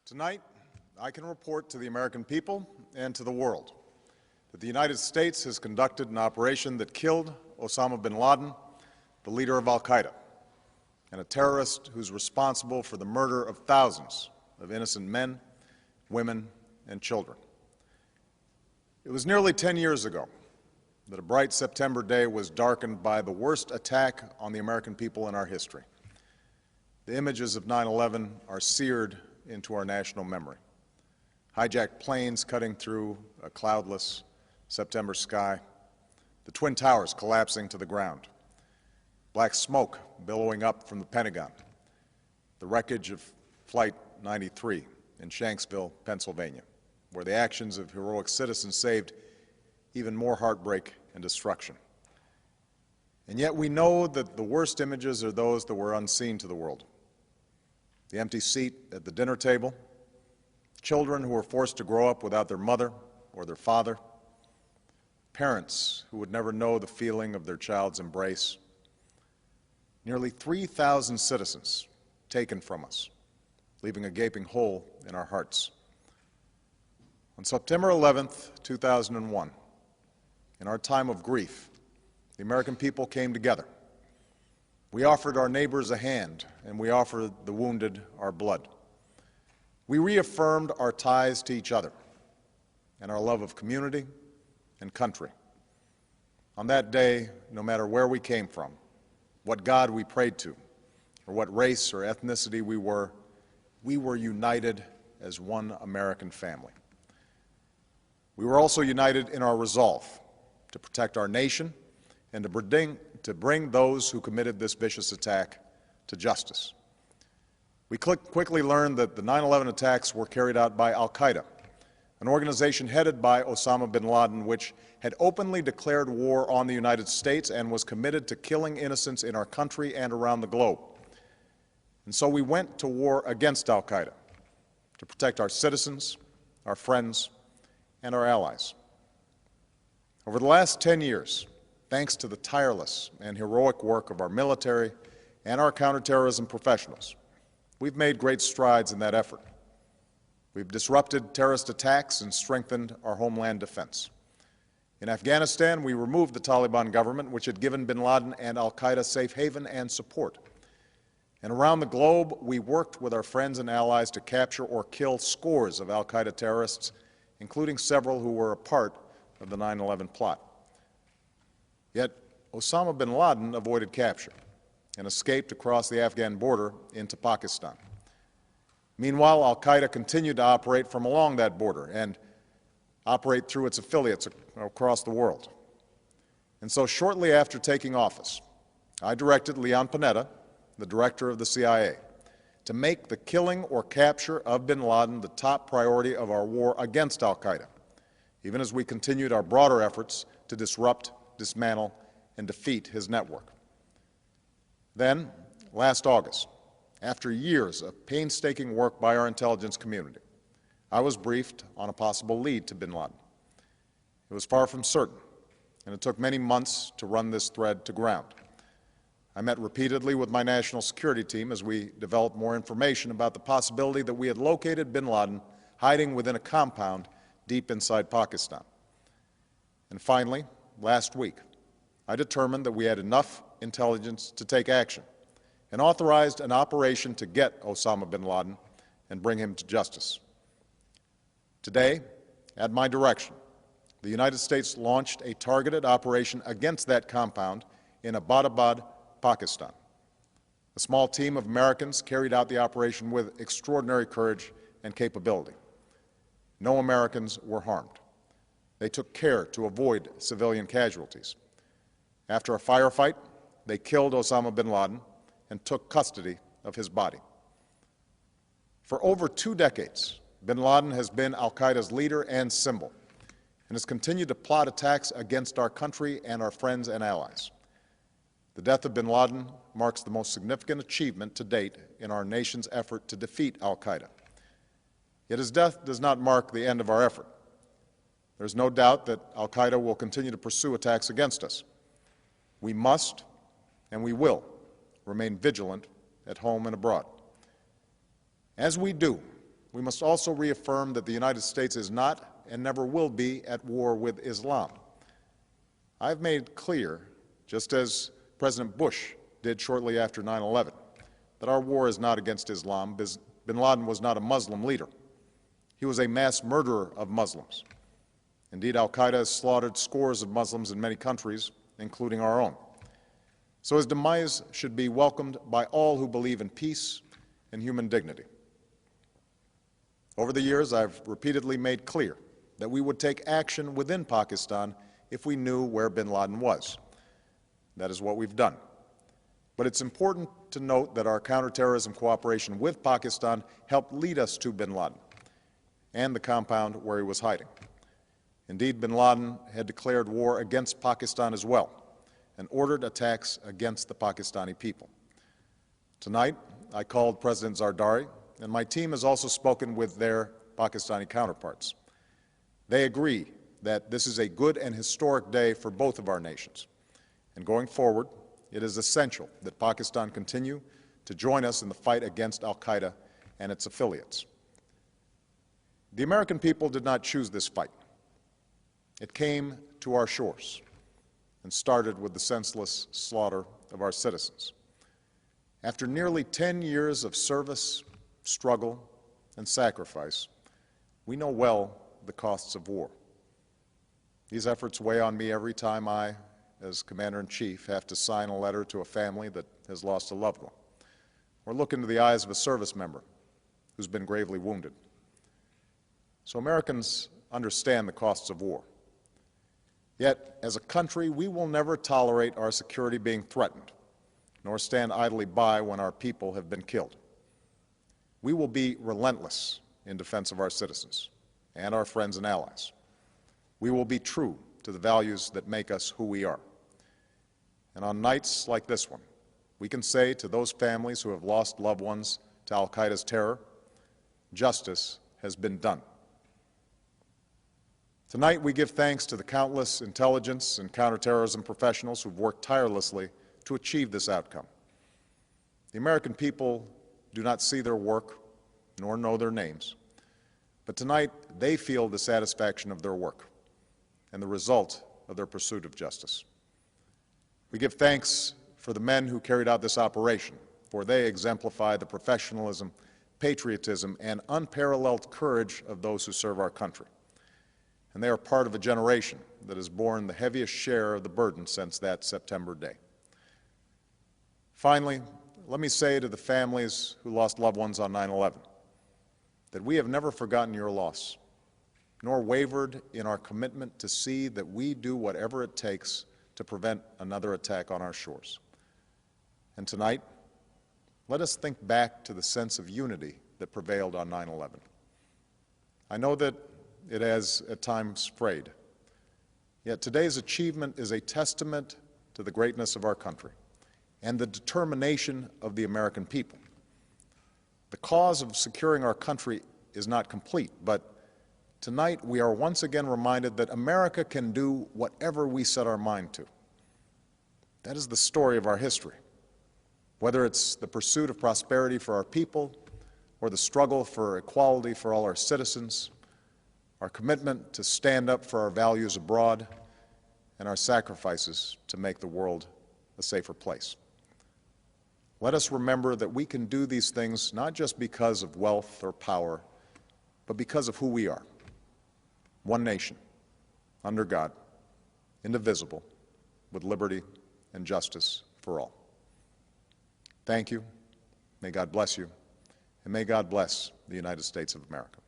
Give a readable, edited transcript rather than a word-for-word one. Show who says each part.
Speaker 1: Tonight, I can report to the American people and to the world that the United States has conducted an operation that killed Osama Bin Laden, the leader of al-Qaeda, and a terrorist who's responsible for the murder of thousands of innocent men, women, and children. It was nearly 10 years ago that a bright September day was darkened by the worst attack on the American people in our history. The images of 9/11 are seared into our national memory. Hijacked planes cutting through a cloudless September sky, the Twin Towers collapsing to the ground, black smoke billowing up from the Pentagon, the wreckage of Flight 93 in Shanksville, Pennsylvania, where the actions of heroic citizens saved even more heartbreak and destruction. And yet we know that the worst images are those that were unseen to the world. The empty seat at the dinner table, children who were forced to grow up without their mother or their father, parents who would never know the feeling of their child's embrace, nearly 3,000 citizens taken from us, leaving a gaping hole in our hearts. On September 11th, 2001, in our time of grief, the American people came together. We offered our neighbors a hand, and we offered the wounded our blood. We reaffirmed our ties to each other and our love of community and country. On that day, no matter where we came from, what God we prayed to, or what race or ethnicity we were united as one American family. We were also united in our resolve to protect our nation and to bring those who committed this vicious attack to justice. We quickly learned that the 9/11 attacks were carried out by al-Qaeda, an organization headed by Osama Bin Laden, which had openly declared war on the United States and was committed to killing innocents in our country and around the globe. And so we went to war against al-Qaeda to protect our citizens, our friends, and our allies. Over the last 10 years, thanks to the tireless and heroic work of our military and our counterterrorism professionals, we've made great strides in that effort. We've disrupted terrorist attacks and strengthened our homeland defense. In Afghanistan, we removed the Taliban government, which had given bin Laden and al-Qaeda safe haven and support. And around the globe, we worked with our friends and allies to capture or kill scores of al-Qaeda terrorists, including several who were a part of the 9/11 plot. Yet Osama bin Laden avoided capture and escaped across the Afghan border into Pakistan. Meanwhile, al-Qaeda continued to operate from along that border and operate through its affiliates across the world. And so shortly after taking office, I directed Leon Panetta, the director of the CIA, to make the killing or capture of bin Laden the top priority of our war against al-Qaeda, even as we continued our broader efforts to disrupt, dismantle, and defeat his network. Then, last August, after years of painstaking work by our intelligence community, I was briefed on a possible lead to bin Laden. It was far from certain, and it took many months to run this thread to ground. I met repeatedly with my national security team as we developed more information about the possibility that we had located bin Laden hiding within a compound deep inside Pakistan. And finally, last week, I determined that we had enough intelligence to take action and authorized an operation to get Osama bin Laden and bring him to justice. Today, at my direction, the United States launched a targeted operation against that compound in Abbottabad, Pakistan. A small team of Americans carried out the operation with extraordinary courage and capability. No Americans were harmed. They took care to avoid civilian casualties. After a firefight, they killed Osama bin Laden and took custody of his body. For over 2 decades, bin Laden has been al-Qaeda's leader and symbol and has continued to plot attacks against our country and our friends and allies. The death of bin Laden marks the most significant achievement to date in our nation's effort to defeat al-Qaeda. Yet his death does not mark the end of our effort. There is no doubt that al-Qaeda will continue to pursue attacks against us. We must and we will remain vigilant at home and abroad. As we do, we must also reaffirm that the United States is not and never will be at war with Islam. I've made clear, just as President Bush did shortly after 9/11, that our war is not against Islam. Bin Laden was not a Muslim leader. He was a mass murderer of Muslims. Indeed, al-Qaeda has slaughtered scores of Muslims in many countries, including our own. So his demise should be welcomed by all who believe in peace and human dignity. Over the years, I've repeatedly made clear that we would take action within Pakistan if we knew where bin Laden was. That is what we've done. But it's important to note that our counterterrorism cooperation with Pakistan helped lead us to bin Laden and the compound where he was hiding. Indeed, bin Laden had declared war against Pakistan as well and ordered attacks against the Pakistani people. Tonight, I called President Zardari, and my team has also spoken with their Pakistani counterparts. They agree that this is a good and historic day for both of our nations. And going forward, it is essential that Pakistan continue to join us in the fight against al-Qaeda and its affiliates. The American people did not choose this fight. It came to our shores and started with the senseless slaughter of our citizens. After nearly 10 years of service, struggle, and sacrifice, we know well the costs of war. These efforts weigh on me every time I, as Commander-in-Chief, have to sign a letter to a family that has lost a loved one, or look into the eyes of a service member who's been gravely wounded. So Americans understand the costs of war. Yet, as a country, we will never tolerate our security being threatened, nor stand idly by when our people have been killed. We will be relentless in defense of our citizens and our friends and allies. We will be true to the values that make us who we are. And on nights like this one, we can say to those families who have lost loved ones to al-Qaeda's terror, justice has been done. Tonight, we give thanks to the countless intelligence and counterterrorism professionals who've worked tirelessly to achieve this outcome. The American people do not see their work nor know their names, but tonight they feel the satisfaction of their work and the result of their pursuit of justice. We give thanks for the men who carried out this operation, for they exemplify the professionalism, patriotism, and unparalleled courage of those who serve our country. And they are part of a generation that has borne the heaviest share of the burden since that September day. Finally, let me say to the families who lost loved ones on 9/11 that we have never forgotten your loss, nor wavered in our commitment to see that we do whatever it takes to prevent another attack on our shores. And tonight, let us think back to the sense of unity that prevailed on 9/11. I know that it has at times frayed, yet today's achievement is a testament to the greatness of our country and the determination of the American people. The cause of securing our country is not complete, but tonight we are once again reminded that America can do whatever we set our mind to. That is the story of our history. Whether it's the pursuit of prosperity for our people or the struggle for equality for all our citizens, our commitment to stand up for our values abroad, and our sacrifices to make the world a safer place. Let us remember that we can do these things not just because of wealth or power, but because of who we are. One nation, under God, indivisible, with liberty and justice for all. Thank you. May God bless you, and may God bless the United States of America.